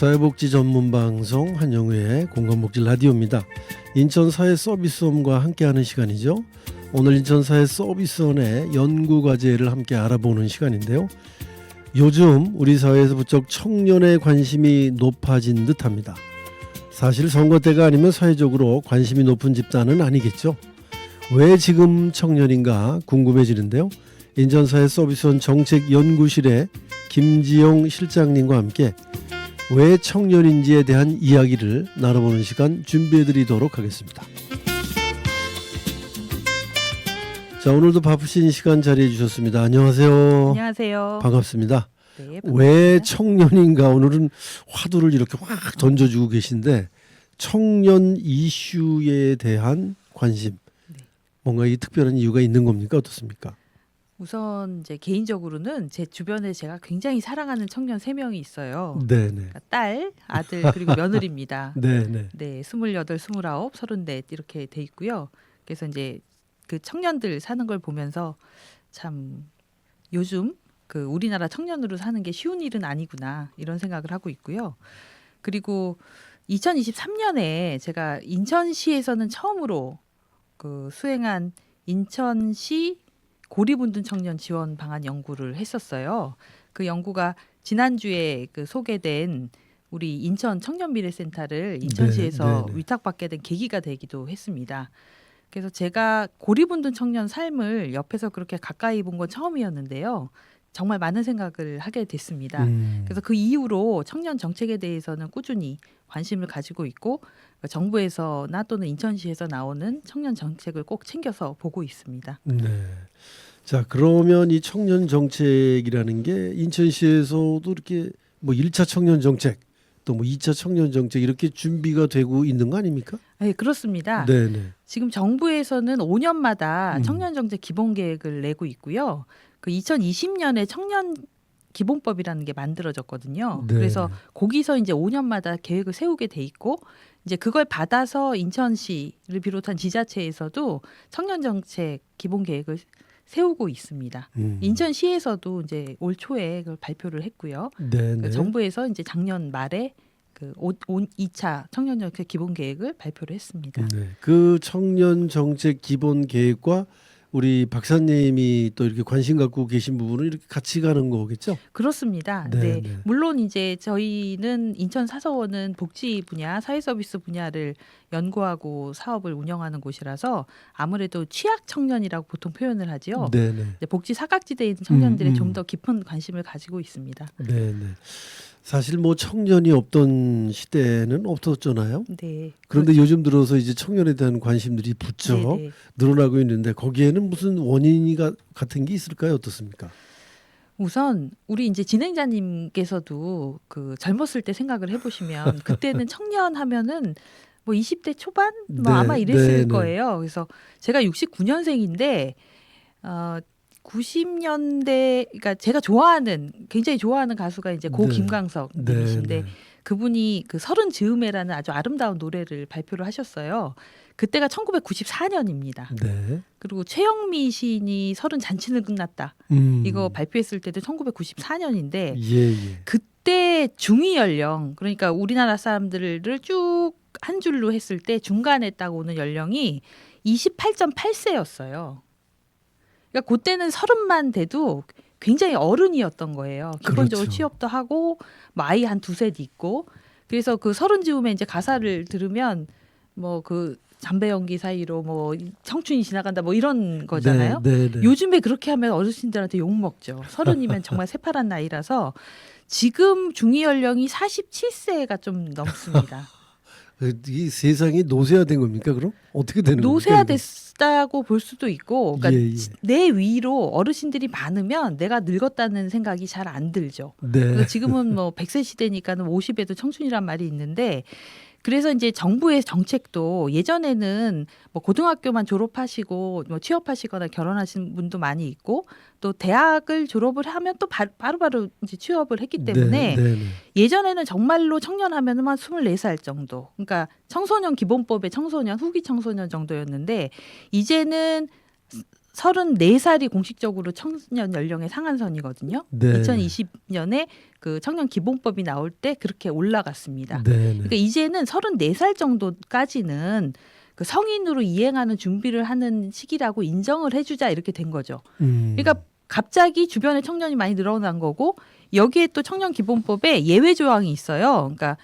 사회복지 전문 방송 한영우의 공감복지 라디오입니다. 인천사회서비스원과 함께하는 시간이죠. 오늘 인천사회서비스원의 연구과제를 함께 알아보는 시간인데요. 요즘 우리 사회에서 부쩍 청년의 관심이 높아진 듯합니다. 사실 선거 때가 아니면 사회적으로 관심이 높은 집단은 아니겠죠. 왜 지금 청년인가 궁금해지는데요. 인천사회서비스원 정책연구실의 김지영 실장님과 함께 왜 청년인지에 대한 이야기를 나눠보는 시간 준비해드리도록 하겠습니다. 자, 오늘도 바쁘신 시간 자리해 주셨습니다. 안녕하세요. 안녕하세요. 반갑습니다. 네, 반갑습니다. 왜 청년인가? 오늘은 화두를 이렇게 확 던져주고 계신데 청년 이슈에 대한 관심. 뭔가 이 특별한 이유가 있는 겁니까? 어떻습니까? 우선 이제 개인적으로는 제 주변에 제가 굉장히 사랑하는 청년 3명이 있어요. 네네. 그러니까 딸, 아들 그리고 며느리입니다. 네네. 네, 28, 29, 34 이렇게 돼 있고요. 그래서 이제 그 청년들 사는 걸 보면서 참 요즘 그 우리나라 청년으로 사는 게 쉬운 일은 아니구나 이런 생각을 하고 있고요. 그리고 2023년에 제가 인천시에서는 처음으로 그 수행한 인천시 고립운둔 청년 지원 방안 연구를 했었어요. 그 연구가 지난주에 그 소개된 우리 인천 청년미래센터를 인천시에서 네. 위탁받게 된 계기가 되기도 했습니다. 그래서 제가 고립운둔 청년 삶을 옆에서 그렇게 가까이 본 건 처음이었는데요. 정말 많은 생각을 하게 됐습니다. 그래서 그 이후로 청년 정책에 대해서는 꾸준히 관심을 가지고 있고 정부에서나 또는 인천시에서 나오는 청년 정책을 꼭 챙겨서 보고 있습니다. 네. 자, 그러면 이 청년 정책이라는 게 인천시에서도 이렇게 뭐 1차 청년 정책 또 뭐 2차 청년 정책 이렇게 준비가 되고 있는 거 아닙니까? 네, 그렇습니다. 네네. 지금 정부에서는 5년마다 청년 정책 기본 계획을 내고 있고요. 그 2020년에 청년 기본법이라는 게 만들어졌거든요. 네. 그래서 거기서 이제 5년마다 계획을 세우게 돼 있고 이제 그걸 받아서 인천시를 비롯한 지자체에서도 청년 정책 기본 계획을 세우고 있습니다. 인천시에서도 이제 올 초에 그걸 발표를 했고요. 네네. 그 정부에서 이제 작년 말에 그 2차 청년 정책 기본 계획을 발표를 했습니다. 네. 그 청년 정책 기본 계획과 우리 박사님이 또 이렇게 관심 갖고 계신 부분은 이렇게 같이 가는 거겠죠? 그렇습니다. 네, 네. 네. 물론 이제 저희는 인천 사서원은 복지 분야, 사회서비스 분야를 연구하고 사업을 운영하는 곳이라서 아무래도 취약 청년이라고 보통 표현을 하지요. 네네. 이제 복지 사각지대에 있는 청년들의 음. 좀 더 깊은 관심을 가지고 있습니다. 네네. 사실 뭐 청년이 없던 시대는 없었잖아요. 네. 그런데 요즘 들어서 이제 청년에 대한 관심들이 부쩍 네네. 늘어나고 있는데 거기에는 무슨 원인이 같은 게 있을까요? 어떻습니까? 우선 우리 이제 진행자님께서도 그 젊었을 때 생각을 해보시면 그때는 청년 하면은 뭐 20대 초반 뭐 네, 아마 이랬을 네, 네. 거예요. 그래서 제가 69년생인데 90년대 그러니까 제가 굉장히 좋아하는 가수가 이제 고 네. 김광석 님이신데 네. 그분이 그 서른 즈음에라는 아주 아름다운 노래를 발표를 하셨어요. 그때가 1994년입니다. 네. 그리고 최영미 시인이 서른 잔치는 끝났다. 이거 발표했을 때도 1994년인데 예. 그때 중위 연령 그러니까 우리나라 사람들을 쭉 한 줄로 했을 때 중간에 딱 오는 연령이 28.8세였어요. 그러니까 그때는 서른만 돼도 굉장히 어른이었던 거예요. 기본적으로 그렇죠. 취업도 하고 뭐 아이 한 두셋 있고 그래서 그 서른 즈음에 이제 가사를 들으면 뭐 그 담배 연기 사이로 뭐 청춘이 지나간다 뭐 이런 거잖아요. 네. 요즘에 그렇게 하면 어르신들한테 욕 먹죠. 서른이면 정말 새파란 나이라서 지금 중위 연령이 47세가 좀 넘습니다. 이 세상이 노쇠화된 겁니까? 그럼 어떻게 되는 겁니까? 노쇠화됐다고 볼 수도 있고, 그러니까 예. 내 위로 어르신들이 많으면 내가 늙었다는 생각이 잘 안 들죠. 네. 그래서 지금은 뭐 100세 시대니까는 50에도 청춘이란 말이 있는데. 그래서 이제 정부의 정책도 예전에는 뭐 고등학교만 졸업하시고 뭐 취업하시거나 결혼하신 분도 많이 있고 또 대학을 졸업을 하면 또 바로바로 이제 취업을 했기 때문에 네. 예전에는 정말로 청년하면은 한 24살 정도. 그러니까 청소년 기본법의 청소년, 후기 청소년 정도였는데 이제는 34살이 공식적으로 청년 연령의 상한선이거든요. 네. 2020년에 그 청년 기본법이 나올 때 그렇게 올라갔습니다. 네. 그러니까 이제는 34살 정도까지는 그 성인으로 이행하는 준비를 하는 시기라고 인정을 해주자 이렇게 된 거죠. 그러니까 갑자기 주변에 청년이 많이 늘어난 거고 여기에 또 청년 기본법에 예외 조항이 있어요. 그러니까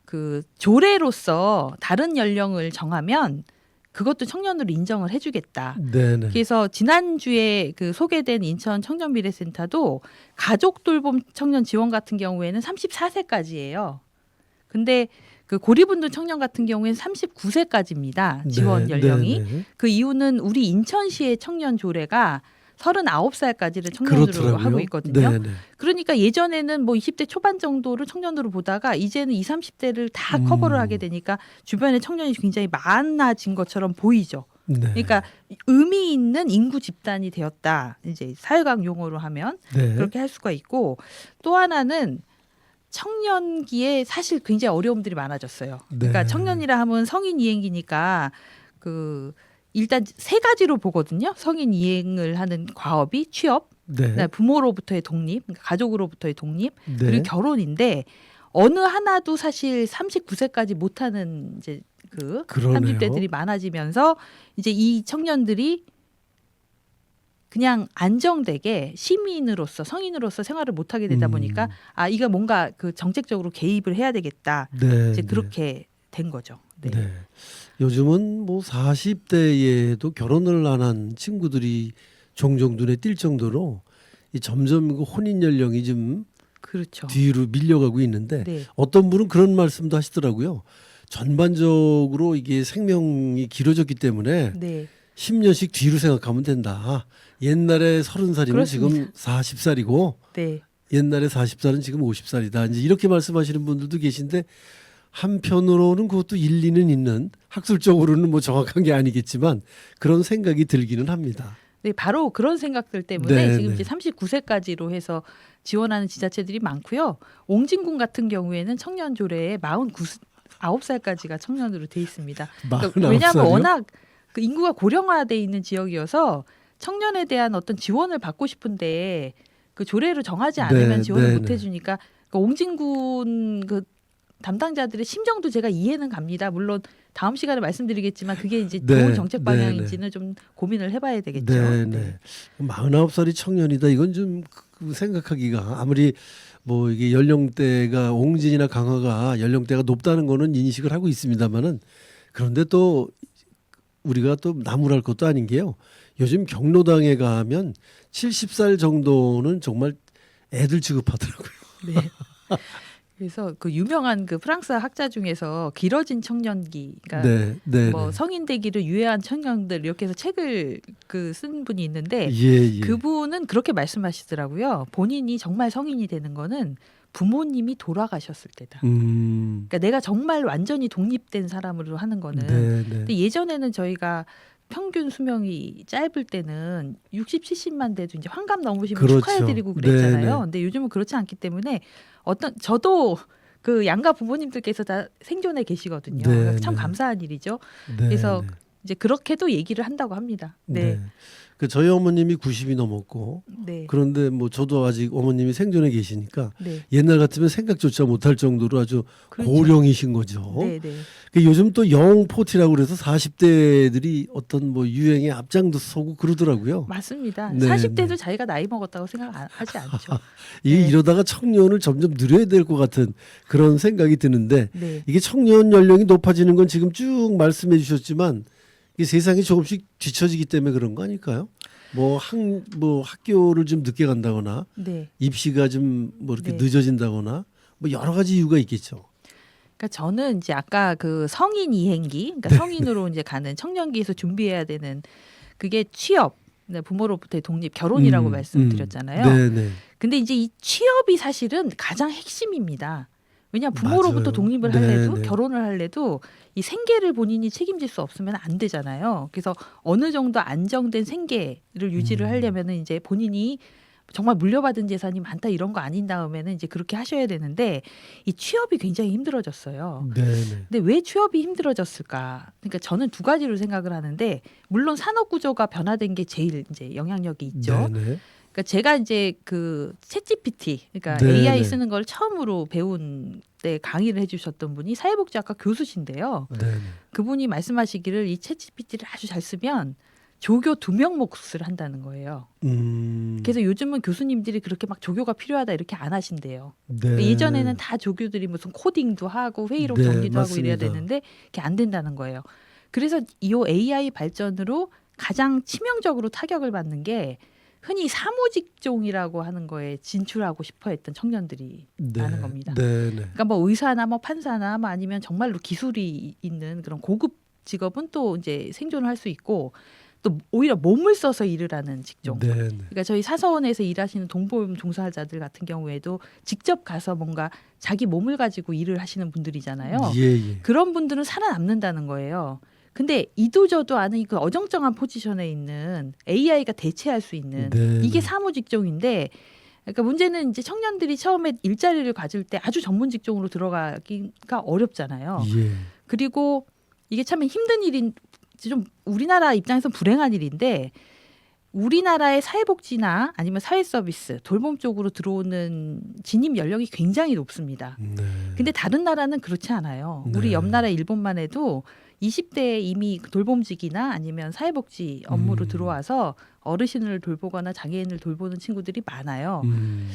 그 조례로서 다른 연령을 정하면 그것도 청년으로 인정을 해주겠다. 네네. 그래서 지난주에 그 소개된 인천 청년미래센터도 가족 돌봄 청년 지원 같은 경우에는 34세까지예요. 근데 그 고리분들 청년 같은 경우에는 39세까지입니다. 지원 연령이. 네네. 그 이유는 우리 인천시의 청년 조례가 39살까지를 청년으로 그렇더라고요. 하고 있거든요. 네네. 그러니까 예전에는 뭐 20대 초반 정도를 청년으로 보다가 이제는 20, 30대를 다 커버를 하게 되니까 주변에 청년이 굉장히 많아진 것처럼 보이죠. 네. 그러니까 의미 있는 인구 집단이 되었다. 이제 사회학 용어로 하면 네. 그렇게 할 수가 있고 또 하나는 청년기에 사실 굉장히 어려움들이 많아졌어요. 그러니까 네. 청년이라 하면 성인 이행기니까 그 일단 세 가지로 보거든요. 성인 이행을 하는 과업이 취업, 네. 그다음에 부모로부터의 독립, 그러니까 가족으로부터의 독립, 네. 그리고 결혼인데 어느 하나도 사실 39세까지 못하는 이제 그 그러네요. 30대들이 많아지면서 이제 이 청년들이 그냥 안정되게 시민으로서 성인으로서 생활을 못하게 되다 보니까 아 이거 뭔가 그 정책적으로 개입을 해야 되겠다. 네. 이제 네. 그렇게 된 거죠. 네. 네. 요즘은 뭐 40대에도 결혼을 안 한 친구들이 종종 눈에 띌 정도로 이 점점 그 혼인 연령이 좀 그렇죠. 뒤로 밀려가고 있는데 네. 어떤 분은 그런 말씀도 하시더라고요. 전반적으로 이게 생명이 길어졌기 때문에 네. 10년씩 뒤로 생각하면 된다. 옛날에 30살이면 그렇습니다. 지금 40살이고 네. 옛날에 40살은 지금 50살이다. 이제 이렇게 말씀하시는 분들도 계신데 한편으로는 그것도 일리는 있는 학술적으로는 뭐 정확한 게 아니겠지만 그런 생각이 들기는 합니다. 네, 바로 그런 생각들 때문에 네, 지금 네. 이제 39세까지로 해서 지원하는 지자체들이 많고요. 옹진군 같은 경우에는 청년 조례에 49살까지가 청년으로 돼 있습니다. 그러니까 49살이요? 왜냐하면 워낙 그 인구가 고령화돼 있는 지역이어서 청년에 대한 어떤 지원을 받고 싶은데 그 조례로 정하지 않으면 네, 지원을 네, 못 네. 해주니까 그 옹진군 그 담당자들의 심정도 제가 이해는 갑니다. 물론 다음 시간에 말씀드리겠지만 그게 이제 네, 좋은 정책 네, 방향인지는 좀 고민을 해봐야 되겠죠. 네, 네. 49살이 청년이다. 이건 좀 생각하기가 아무리 뭐 이게 연령대가 옹진이나 강화가 연령대가 높다는 거는 인식을 하고 있습니다만은 그런데 또 우리가 또 나무랄 것도 아닌 게요. 요즘 경로당에 가면 70살 정도는 정말 애들 취급하더라고요. 네. 그래서 그 유명한 그 프랑스 학자 중에서 길어진 청년기, 그러니까 네, 네, 뭐 네. 성인 되기를 유예한 청년들 이렇게 해서 책을 그 쓴 분이 있는데 예, 예. 그분은 그렇게 말씀하시더라고요. 본인이 정말 성인이 되는 거는 부모님이 돌아가셨을 때다. 그러니까 내가 정말 완전히 독립된 사람으로 하는 거는. 네, 네. 근데 예전에는 저희가 평균 수명이 짧을 때는 60, 70만 돼도 이제 환갑 넘으시면 그렇죠. 축하해드리고 그랬잖아요. 네, 네. 근데 요즘은 그렇지 않기 때문에 저도 그 양가 부모님들께서 다 생존해 계시거든요. 네, 그래서 참 네. 감사한 일이죠. 네, 그래서 네. 이제 그렇게도 얘기를 한다고 합니다. 네, 그 저희 어머님이 90이 넘었고 네, 그런데 뭐 저도 아직 어머님이 생존해 계시니까 네. 옛날 같으면 생각조차 못할 정도로 아주 그렇죠. 고령이신 거죠. 네, 네. 그 요즘 또 영포티라고 그래서 40대들이 어떤 뭐 유행에 앞장도 서고 그러더라고요. 맞습니다. 네, 40대도 네. 자기가 나이 먹었다고 하지 않죠. 이게 네. 이러다가 청년을 점점 늘려야 될 것 같은 그런 생각이 드는데 네, 이게 청년 연령이 높아지는 건 지금 쭉 말씀해 주셨지만 이게 세상이 조금씩 뒤처지기 때문에 그런 거 아닐까요? 뭐 학교를 좀 늦게 간다거나 네. 입시가 좀 뭐 이렇게 네. 늦어진다거나 뭐 여러 가지 이유가 있겠죠. 그러니까 저는 이제 아까 그 성인 이행기, 그러니까 네. 성인으로 이제 가는 청년기에서 준비해야 되는 그게 취업, 네, 부모로부터의 독립, 결혼이라고 말씀드렸잖아요. 네, 네. 근데 이제 이 취업이 사실은 가장 핵심입니다. 왜냐 부모로부터 맞아요. 독립을 네, 할래도 네. 결혼을 할래도 이 생계를 본인이 책임질 수 없으면 안 되잖아요. 그래서 어느 정도 안정된 생계를 유지를 하려면은 이제 본인이 정말 물려받은 재산이 많다 이런 거 아닌 다음에는 이제 그렇게 하셔야 되는데 이 취업이 굉장히 힘들어졌어요. 네네. 근데 왜 취업이 힘들어졌을까? 그러니까 저는 두 가지로 생각을 하는데 물론 산업 구조가 변화된 게 제일 이제 영향력이 있죠. 네네. 그러니까 제가 이제 그 챗GPT, 그러니까 네네. AI 쓰는 걸 처음으로 배운 때 강의를 해주셨던 분이 사회복지학과 교수신데요. 네네. 그분이 말씀하시기를 이 챗GPT를 아주 잘 쓰면 조교 2명 몫을 한다는 거예요. 그래서 요즘은 교수님들이 그렇게 막 조교가 필요하다 이렇게 안 하신대요. 네. 그러니까 예전에는 다 조교들이 무슨 코딩도 하고 회의록 네, 정리도 하고 이래야 맞습니다. 되는데 그게 안 된다는 거예요. 그래서 이 AI 발전으로 가장 치명적으로 타격을 받는 게 흔히 사무직종이라고 하는 거에 진출하고 싶어 했던 청년들이 많은 겁니다. 네네. 그러니까 뭐 의사나 뭐 판사나 뭐 아니면 정말로 기술이 있는 그런 고급 직업은 또 이제 생존을 할 수 있고 또 오히려 몸을 써서 일을 하는 직종. 네네. 그러니까 저희 사서원에서 일하시는 동보험 종사자들 같은 경우에도 직접 가서 뭔가 자기 몸을 가지고 일을 하시는 분들이잖아요. 예예. 그런 분들은 살아남는다는 거예요. 근데 이도저도 않은 그 어정쩡한 포지션에 있는 AI가 대체할 수 있는 네네. 이게 사무 직종인데 그러니까 문제는 이제 청년들이 처음에 일자리를 가질 때 아주 전문 직종으로 들어가기가 어렵잖아요. 예. 그리고 이게 참 힘든 일인 좀 우리나라 입장에서 불행한 일인데 우리나라의 사회복지나 아니면 사회서비스, 돌봄 쪽으로 들어오는 진입 연령이 굉장히 높습니다. 네. 근데 다른 나라는 그렇지 않아요. 네. 우리 옆 나라 일본만 해도 20대에 이미 돌봄직이나 아니면 사회복지 업무로 들어와서 어르신을 돌보거나 장애인을 돌보는 친구들이 많아요.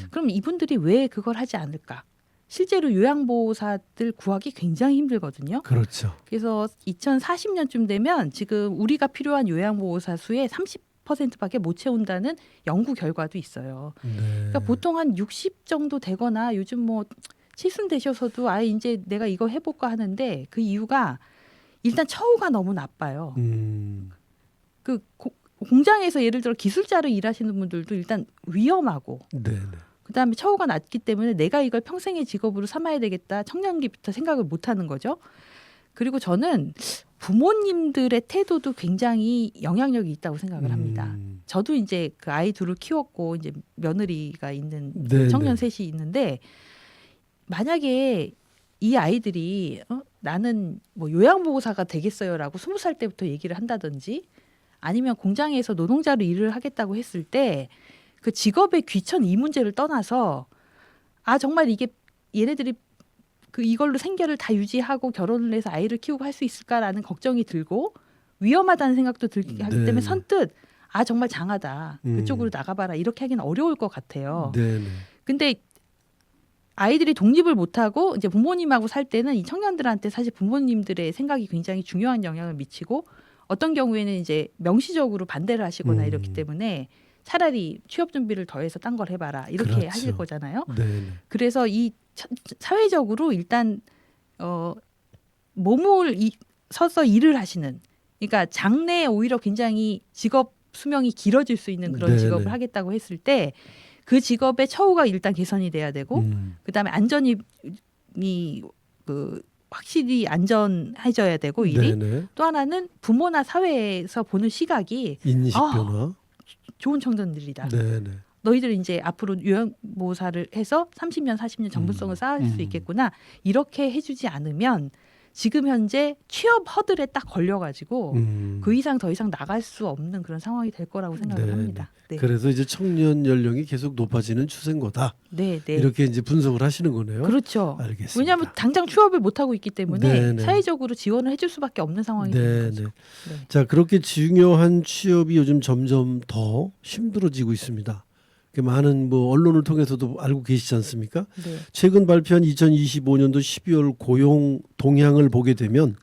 그럼 이분들이 왜 그걸 하지 않을까? 실제로 요양보호사들 구하기 굉장히 힘들거든요. 그렇죠. 그래서 2040년쯤 되면 지금 우리가 필요한 요양보호사 수의 30%밖에 못 채운다는 연구 결과도 있어요. 네. 그러니까 보통 한 60 정도 되거나 요즘 뭐 70 되셔서도 아 이제 내가 이거 해볼까 하는데 그 이유가 일단 처우가 너무 나빠요. 그 공장에서 예를 들어 기술자로 일하시는 분들도 일단 위험하고 네네. 그다음에 처우가 낮기 때문에 내가 이걸 평생의 직업으로 삼아야 되겠다. 청년기부터 생각을 못 하는 거죠. 그리고 저는 부모님들의 태도도 굉장히 영향력이 있다고 생각을 합니다. 저도 이제 그 아이 둘을 키웠고 이제 며느리가 있는 네네. 청년 셋이 있는데 만약에 이 아이들이 나는 뭐 요양보호사가 되겠어요라고 20살 때부터 얘기를 한다든지 아니면 공장에서 노동자로 일을 하겠다고 했을 때 그 직업의 귀천 이 문제를 떠나서 아 정말 이게 얘네들이 그 이걸로 생계를 다 유지하고 결혼을 해서 아이를 키우고 할 수 있을까라는 걱정이 들고 위험하다는 생각도 들기 하기 때문에 선뜻 아 정말 장하다 그쪽으로 나가봐라 이렇게 하기는 어려울 것 같아요. 네네. 근데 아이들이 독립을 못하고 이제 부모님하고 살 때는 이 청년들한테 사실 부모님들의 생각이 굉장히 중요한 영향을 미치고 어떤 경우에는 이제 명시적으로 반대를 하시거나 이렇기 때문에 차라리 취업 준비를 더해서 딴 걸 해봐라 이렇게 그렇죠. 하실 거잖아요. 네네. 그래서 이 사회적으로 일단 몸을 서서 일을 하시는 그러니까 장래에 오히려 굉장히 직업 수명이 길어질 수 있는 그런 네네. 직업을 하겠다고 했을 때 그 직업의 처우가 일단 개선이 돼야 되고 그다음에 안전이 그 확실히 안전해져야 되고 일이 네네. 또 하나는 부모나 사회에서 보는 시각이 인식 변화. 좋은 청년들이다. 네네. 너희들 이제 앞으로 요양보호사를 해서 30년, 40년 전문성을 쌓을 수 있겠구나. 이렇게 해주지 않으면 지금 현재 취업 허들에 딱 걸려가지고 그 이상 더 이상 나갈 수 없는 그런 상황이 될 거라고 생각을 네. 합니다. 네. 그래서 이제 청년 연령이 계속 높아지는 추세인 거다. 네, 네. 이렇게 이제 분석을 하시는 거네요. 그렇죠. 알겠습니다. 왜냐하면 당장 취업을 못 하고 있기 때문에 네네. 사회적으로 지원을 해줄 수밖에 없는 상황이 되는 거죠. 네네. 네. 자, 그렇게 중요한 취업이 요즘 점점 더 힘들어지고 있습니다. 많은 뭐 언론을 통해서도 알고 계시지 않습니까? 네. 최근 발표한 2025년도 12월 고용 동향을 보게 되면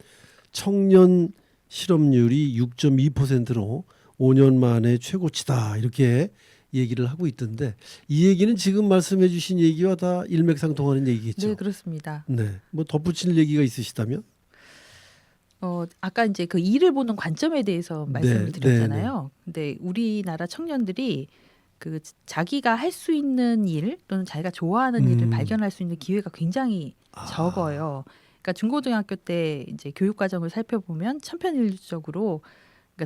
청년 실업률이 6.2%로 5년 만에 최고치다 이렇게 얘기를 하고 있던데 이 얘기는 지금 말씀해 주신 얘기와 다 일맥상통하는 얘기겠죠. 네, 그렇습니다. 네. 뭐 덧붙일 얘기가 있으시다면? 아까 이제 그 일을 보는 관점에 대해서 말씀을 네, 드렸잖아요. 근데 우리나라 청년들이 그 자기가 할 수 있는 일 또는 자기가 좋아하는 일을 발견할 수 있는 기회가 굉장히 적어요. 그러니까 중고등학교 때 이제 교육 과정을 살펴보면 천편일률적으로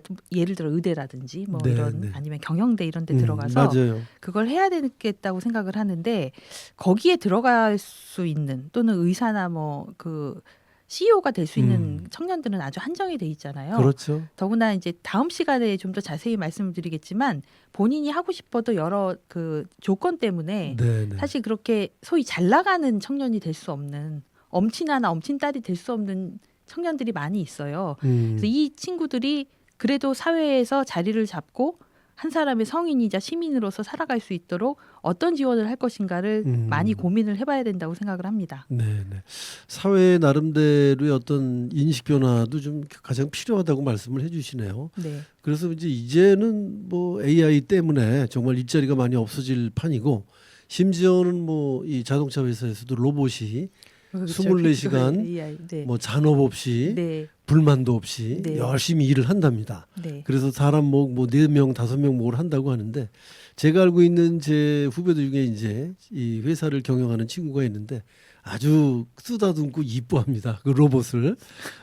그러니까 예를 들어 의대라든지 뭐 네, 이런 네. 아니면 경영대 이런 데 들어가서 맞아요. 그걸 해야 되겠다고 생각을 하는데 거기에 들어갈 수 있는 또는 의사나 뭐 그 CEO가 될 수 있는 청년들은 아주 한정이 돼 있잖아요. 그렇죠. 더구나 이제 다음 시간에 좀 더 자세히 말씀을 드리겠지만 본인이 하고 싶어도 여러 그 조건 때문에 네, 네. 사실 그렇게 소위 잘 나가는 청년이 될 수 없는 엄친아나 엄친딸이 될 수 없는 청년들이 많이 있어요. 그래서 이 친구들이 그래도 사회에서 자리를 잡고 한 사람의 성인이자 시민으로서 살아갈 수 있도록 어떤 지원을 할 것인가를 많이 고민을 해봐야 된다고 생각을 합니다. 네, 네. 사회 나름대로의 어떤 인식 변화도 좀 가장 필요하다고 말씀을 해주시네요. 네. 그래서 이제는 뭐 AI 때문에 정말 일자리가 많이 없어질 판이고 심지어는 뭐 이 자동차 회사에서도 로봇이 그렇죠. 24시간 AI. 네. 뭐 잔업 없이 네. 불만도 없이 네. 열심히 일을 한답니다. 네. 그래서 사람 뭐 4명, 5명 목을 한다고 하는데 제가 알고 있는 제 후배들 중에 이제 이 회사를 경영하는 친구가 있는데 아주 쓰다듬고 이뻐합니다. 그 로봇을.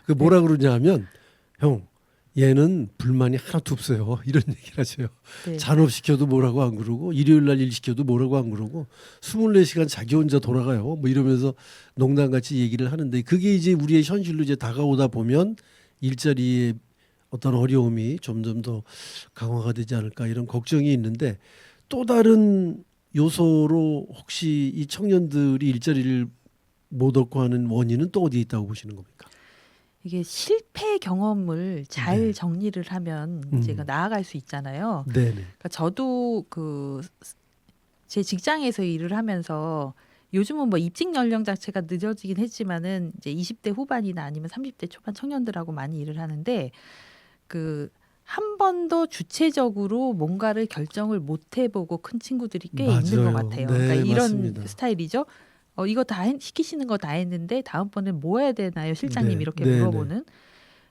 그 뭐라 그러냐 하면 형 얘는 불만이 하나도 없어요. 이런 얘기를 하셔요. 네. 잔업시켜도 뭐라고 안 그러고 일요일 날 일 시켜도 뭐라고 안 그러고 24시간 자기 혼자 돌아가요. 뭐 이러면서 농담같이 얘기를 하는데 그게 이제 우리의 현실로 이제 다가오다 보면 일자리의 어떤 어려움이 점점 더 강화가 되지 않을까 이런 걱정이 있는데 또 다른 요소로 혹시 이 청년들이 일자리를 못 얻고 하는 원인은 또 어디에 있다고 보시는 겁니까? 이게 실패 경험을 잘 네. 정리를 하면 제가 나아갈 수 있잖아요. 네네. 그러니까 저도 그 제 직장에서 일을 하면서 요즘은 뭐 입직 연령 자체가 늦어지긴 했지만은 이제 20대 후반이나 아니면 30대 초반 청년들하고 많이 일을 하는데 그 한 번도 주체적으로 뭔가를 결정을 못 해보고 큰 친구들이 꽤 있는 것 맞아요. 같아요. 네, 그러니까 이런 맞습니다. 스타일이죠. 이거 다 시키시는 거 다 했는데 다음번엔 뭐 해야 되나요, 실장님 네, 이렇게 네, 물어보는.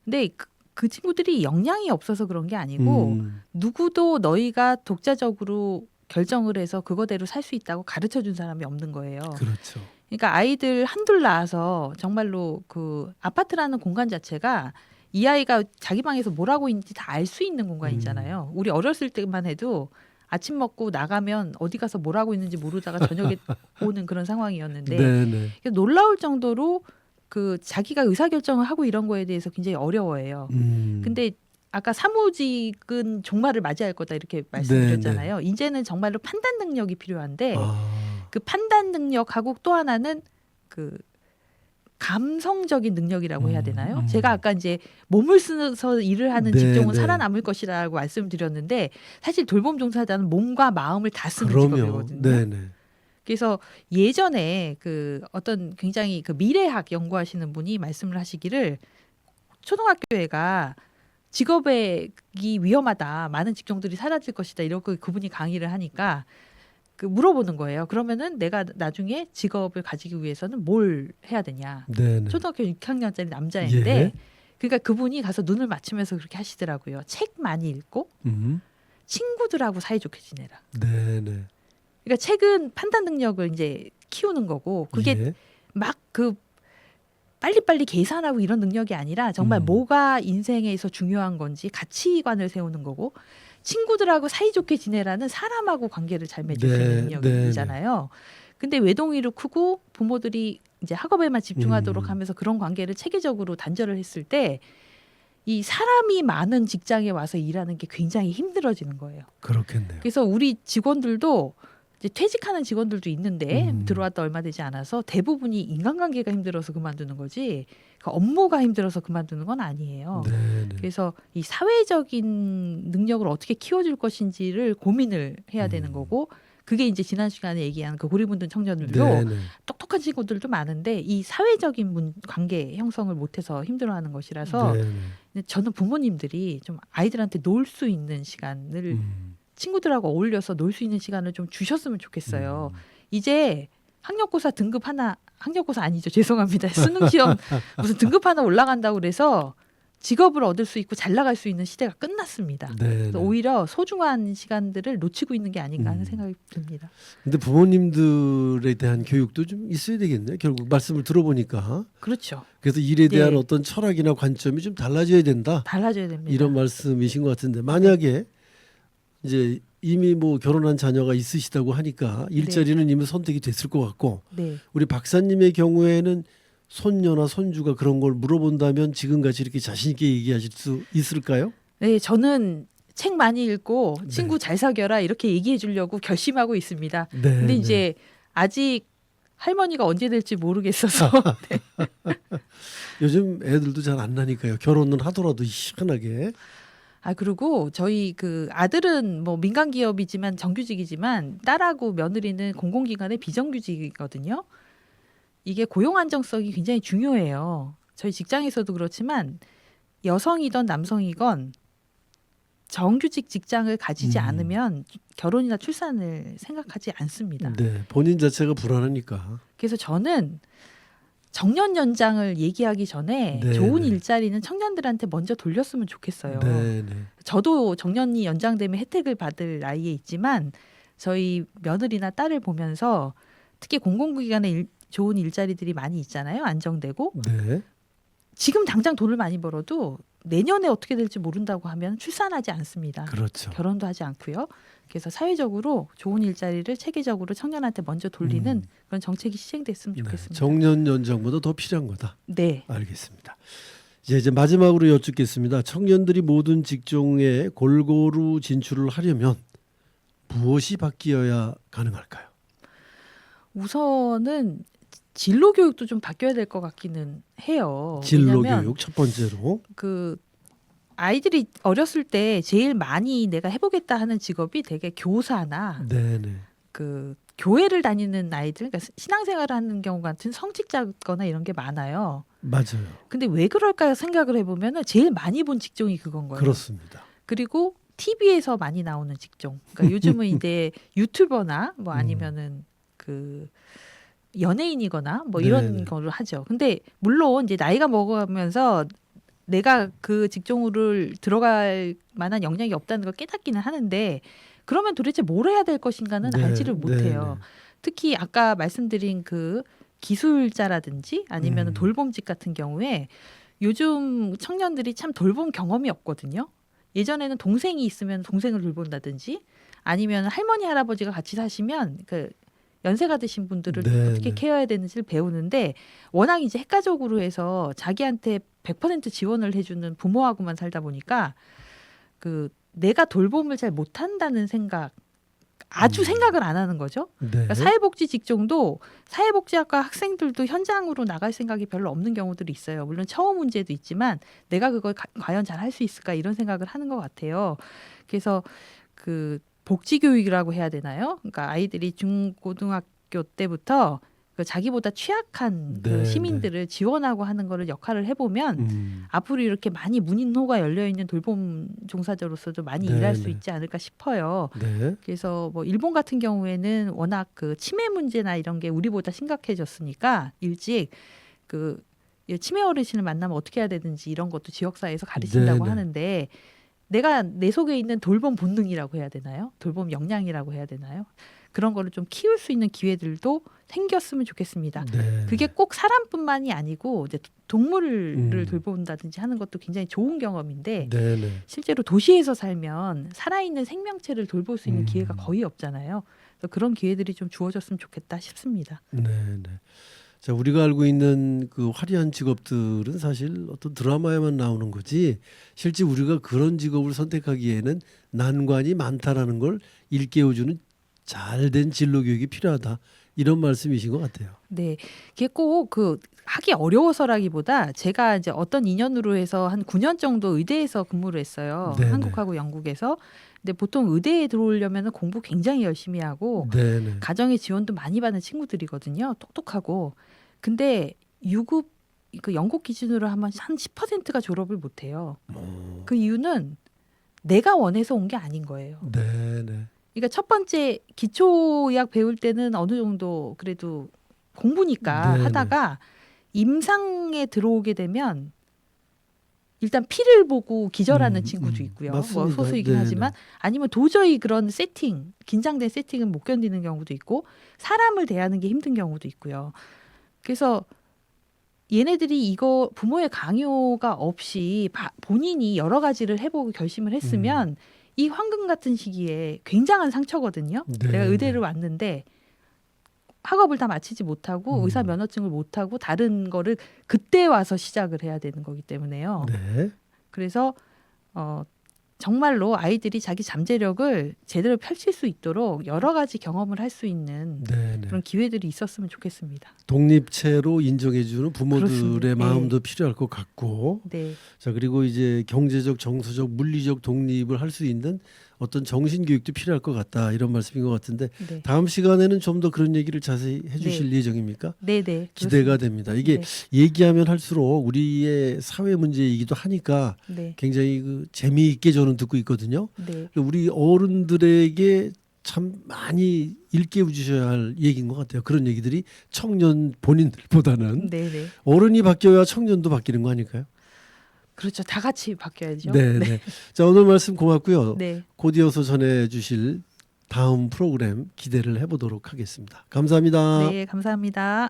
근데 그 친구들이 역량이 없어서 그런 게 아니고 누구도 너희가 독자적으로 결정을 해서 그거대로 살 수 있다고 가르쳐 준 사람이 없는 거예요. 그렇죠. 그러니까 아이들 한둘 낳아서 정말로 그 아파트라는 공간 자체가 이 아이가 자기 방에서 뭘 하고 있는지 다 알 수 있는 공간이잖아요. 우리 어렸을 때만 해도 아침 먹고 나가면 어디 가서 뭘 하고 있는지 모르다가 저녁에 오는 그런 상황이었는데 네네. 놀라울 정도로 그 자기가 의사결정을 하고 이런 거에 대해서 굉장히 어려워해요. 근데 아까 사무직은 종말을 맞이할 거다 이렇게 말씀드렸잖아요. 이제는 정말로 판단 능력이 필요한데 그 판단 능력하고 또 하나는 그 감성적인 능력이라고 해야 되나요? 제가 아까 이제 몸을 쓰면서 일을 하는 네, 직종은 네. 살아남을 것이라고 말씀드렸는데 사실 돌봄 종사자는 몸과 마음을 다 쓰는 그럼요. 직업이거든요. 네네. 그래서 예전에 그 어떤 굉장히 그 미래학 연구하시는 분이 말씀을 하시기를 초등학교애가 직업이 위험하다. 많은 직종들이 사라질 것이다. 이렇게 그분이 강의를 하니까 그 물어보는 거예요. 그러면은 내가 나중에 직업을 가지기 위해서는 뭘 해야 되냐. 네네. 초등학교 6학년짜리 남자인데 예. 그러니까 그분이 가서 눈을 맞추면서 그렇게 하시더라고요. 책 많이 읽고 친구들하고 사이좋게 지내라. 네네. 그러니까 책은 판단 능력을 이제 키우는 거고 그게 예. 막 그 빨리빨리 계산하고 이런 능력이 아니라 정말 뭐가 인생에서 중요한 건지 가치관을 세우는 거고 친구들하고 사이좋게 지내라는 사람하고 관계를 잘 맺을 수 있는 능력이잖아요. 근데 외동이로 크고 부모들이 이제 학업에만 집중하도록 하면서 그런 관계를 체계적으로 단절을 했을 때 이 사람이 많은 직장에 와서 일하는 게 굉장히 힘들어지는 거예요. 그렇겠네요. 그래서 우리 직원들도 이제 퇴직하는 직원들도 있는데 들어왔다 얼마 되지 않아서 대부분이 인간관계가 힘들어서 그만두는 거지 그러니까 업무가 힘들어서 그만두는 건 아니에요. 네네. 그래서 이 사회적인 능력을 어떻게 키워줄 것인지를 고민을 해야 되는 거고 그게 이제 지난 시간에 얘기한 그 고리분든 청년들도 네네. 똑똑한 친구들도 많은데 이 사회적인 관계 형성을 못해서 힘들어하는 것이라서 네네. 저는 부모님들이 좀 아이들한테 놀 수 있는 시간을 친구들하고 어울려서 놀 수 있는 시간을 좀 주셨으면 좋겠어요. 이제 학력고사 등급 하나 학력고사 아니죠. 죄송합니다. 수능 시험 무슨 등급 하나 올라간다고 그래서 직업을 얻을 수 있고 잘 나갈 수 있는 시대가 끝났습니다. 네. 그래서 오히려 소중한 시간들을 놓치고 있는 게 아닌가 하는 생각이 듭니다. 근데 부모님들에 대한 교육도 좀 있어야 되겠네요. 결국 말씀을 들어보니까. 그렇죠. 그래서 일에 대한 네. 어떤 철학이나 관점이 좀 달라져야 된다. 달라져야 됩니다. 이런 말씀이신 것 같은데 만약에 이제 이미 뭐 결혼한 자녀가 있으시다고 하니까 일자리는 이미 선택이 됐을 것 같고 네. 우리 박사님의 경우에는 손녀나 손주가 그런 걸 물어본다면 지금같이 이렇게 자신 있게 얘기하실 수 있을까요? 네, 저는 책 많이 읽고 네. 친구 잘 사귀어라 이렇게 얘기해 주려고 결심하고 있습니다. 네. 근데 네. 이제 아직 할머니가 언제 될지 모르겠어서 네. 요즘 애들도 잘 안 나니까요. 결혼은 하더라도 희한하게. 그리고 저희 그 아들은 뭐 민간 기업이지만 정규직이지만 딸하고 며느리는 공공기관의 비정규직이거든요. 이게 고용 안정성이 굉장히 중요해요. 저희 직장에서도 그렇지만 여성이든 남성이건 정규직 직장을 가지지 않으면 결혼이나 출산을 생각하지 않습니다. 네. 본인 자체가 불안하니까. 그래서 저는 정년 연장을 얘기하기 전에 네, 좋은 네. 일자리는 청년들한테 먼저 돌렸으면 좋겠어요. 네, 네. 저도 정년이 연장되면 혜택을 받을 나이에 있지만 저희 며느리나 딸을 보면서 특히 공공기관에 좋은 일자리들이 많이 있잖아요. 안정되고 네. 지금 당장 돈을 많이 벌어도 내년에 어떻게 될지 모른다고 하면 출산하지 않습니다. 그렇죠. 결혼도 하지 않고요. 그래서 사회적으로 좋은 일자리를 체계적으로 청년한테 먼저 돌리는 그런 정책이 시행됐으면 네. 좋겠습니다. 정년 연장보다 더 필요한 거다. 네. 알겠습니다. 이제 마지막으로 여쭙겠습니다. 청년들이 모든 직종에 골고루 진출을 하려면 무엇이 바뀌어야 가능할까요? 우선은 진로 교육도 좀 바뀌어야 될 것 같기는 해요. 진로 왜냐하면 교육 첫 번째로. 그 아이들이 어렸을 때 제일 많이 내가 해보겠다 하는 직업이 되게 교사나 네네. 그 교회를 다니는 아이들, 그러니까 신앙생활을 하는 경우 같은 성직자거나 이런 게 많아요. 맞아요. 근데 왜 그럴까 생각을 해보면은 제일 많이 본 직종이 그건 거예요. 그렇습니다. 그리고 TV에서 많이 나오는 직종. 그러니까 요즘은 이제 유튜버나 뭐 아니면은 그 연예인이거나 뭐 이런 네네. 거를 하죠. 근데 물론 이제 나이가 먹어가면서 내가 그 직종을 들어갈 만한 역량이 없다는 걸 깨닫기는 하는데 그러면 도대체 뭘 해야 될 것인가는 네, 알지를 못해요. 특히 아까 말씀드린 그 기술자라든지 아니면 돌봄직 같은 경우에 요즘 청년들이 참 돌봄 경험이 없거든요. 예전에는 동생이 있으면 동생을 돌본다든지 아니면 할머니 할아버지가 같이 사시면 그 연세가 드신 분들을 네, 어떻게 네. 케어해야 되는지를 배우는데 워낙 이제 핵가족으로 해서 자기한테 100% 지원을 해주는 부모하고만 살다 보니까 그 내가 돌봄을 잘 못한다는 생각 아주 생각을 안 하는 거죠. 네. 그러니까 사회복지 직종도 사회복지학과 학생들도 현장으로 나갈 생각이 별로 없는 경우들이 있어요. 물론 처우 문제도 있지만 내가 그걸 과연 잘 할 수 있을까 이런 생각을 하는 것 같아요. 그래서 그 복지교육이라고 해야 되나요? 그러니까 아이들이 중고등학교 때부터 그 자기보다 취약한 그 네, 시민들을 지원하고 하는 거를 역할을 해보면 앞으로 이렇게 많이 문인호가 열려 있는 돌봄 종사자로서도 많이 네, 일할 수 네. 있지 않을까 싶어요. 네. 그래서 뭐 일본 같은 경우에는 워낙 그 치매 문제나 이런 게 우리보다 심각해졌으니까 일찍 그 치매 어르신을 만나면 어떻게 해야 되는지 이런 것도 지역사회에서 가르친다고 네네. 하는데 내가 내 속에 있는 돌봄 본능이라고 해야 되나요? 돌봄 역량이라고 해야 되나요? 그런 거를 좀 키울 수 있는 기회들도 생겼으면 좋겠습니다. 네. 그게 꼭 사람뿐만이 아니고 이제 동물을 음. 돌본다든지 하는 것도 굉장히 좋은 경험인데 네, 네. 실제로 도시에서 살면 살아있는 생명체를 돌볼 수 있는 기회가 거의 없잖아요. 그래서 그런 기회들이 좀 주어졌으면 좋겠다 싶습니다. 네, 네. 자, 우리가 알고 있는 그 화려한 직업들은 사실 어떤 드라마에만 나오는 거지 실제 우리가 그런 직업을 선택하기에는 난관이 많다라는 걸 일깨워주는 잘된 진로 교육이 필요하다. 이런 말씀이신 것 같아요. 네, 그게 꼭 그 하기 어려워서라기보다 제가 이제 어떤 인연으로 해서 한 9년 정도 의대에서 근무를 했어요. 네네. 한국하고 영국에서. 근데 보통 의대에 들어오려면 공부 굉장히 열심히 하고 네, 네. 가정의 지원도 많이 받는 친구들이거든요. 똑똑하고. 근데 유급 그 영국 기준으로 하면 한 10%가 졸업을 못 해요. 그 이유는 내가 원해서 온 게 아닌 거예요. 네, 네. 그러니까 첫 번째 기초의학 배울 때는 어느 정도 그래도 공부니까 네네. 하다가 임상에 들어오게 되면 일단 피를 보고 기절하는 음, 친구도 있고요. 뭐 맞습니다. 소수이긴 네네. 하지만 아니면 도저히 그런 세팅, 긴장된 세팅은 못 견디는 경우도 있고 사람을 대하는 게 힘든 경우도 있고요. 그래서 얘네들이 이거 부모의 강요가 없이 본인이 여러 가지를 해보고 결심을 했으면 이 황금 같은 시기에 굉장한 상처거든요. 네, 내가 의대를 네. 왔는데 학업을 다 마치지 못하고 의사 면허증을 못하고 다른 거를 그때 와서 시작을 해야 되는 거기 때문에요. 네. 그래서 정말로 아이들이 자기 잠재력을 제대로 펼칠 수 있도록 여러 가지 경험을 할 수 있는 네, 네. 그런 기회들이 있었으면 좋겠습니다. 독립체로 인정해주는 부모들의 그렇습니다. 마음도 필요할 것 같고, 네, 자 그리고 이제 경제적, 정서적, 물리적 독립을 할 수 있는 어떤 정신 교육도 필요할 것 같다 이런 말씀인 것 같은데 네, 다음 시간에는 좀 더 그런 얘기를 자세히 해주실 예정입니까? 네, 네. 기대가 그렇습니다. 됩니다. 이게 네, 얘기하면 할수록 우리의 사회 문제이기도 하니까 네, 굉장히 그 재미있게 저는 듣고 있거든요. 네, 우리 어른들에게 참 많이 일깨워 주셔야 할 얘기인 것 같아요. 그런 얘기들이 청년 본인들보다는 네, 네. 어른이 바뀌어야 청년도 바뀌는 거 아닐까요? 그렇죠. 다 같이 바뀌어야죠. 네, 네. 자 오늘 말씀 고맙고요. 네, 곧 이어서 전해주실 다음 프로그램 기대를 해보도록 하겠습니다. 감사합니다. 네, 감사합니다.